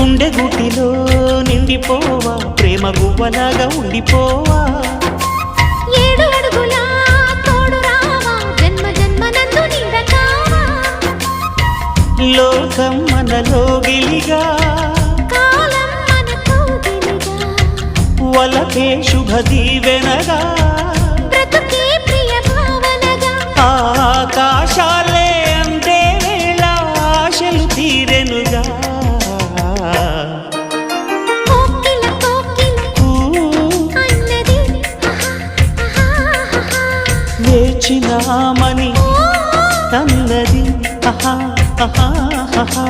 గుండె గుటిలో నిండిపోవా ప్రేమ గువ్వలాగా ఉండిపోవా 7 అడుగుల తోడు రావా జన్మ జన్మనందు నీడకావా లోకం మనలో గిలిగా కాలం మనతో గిలిగా వలకే శుభ దీవెనగా బ్రతుకే ప్రియ భావనగా ఆకాశాలే అందే వేళ ఆశలు తీరెనుగా కోకిల కోకిల అన్నది వేచినామని అన్నది ఆహా ఆహా ఆహా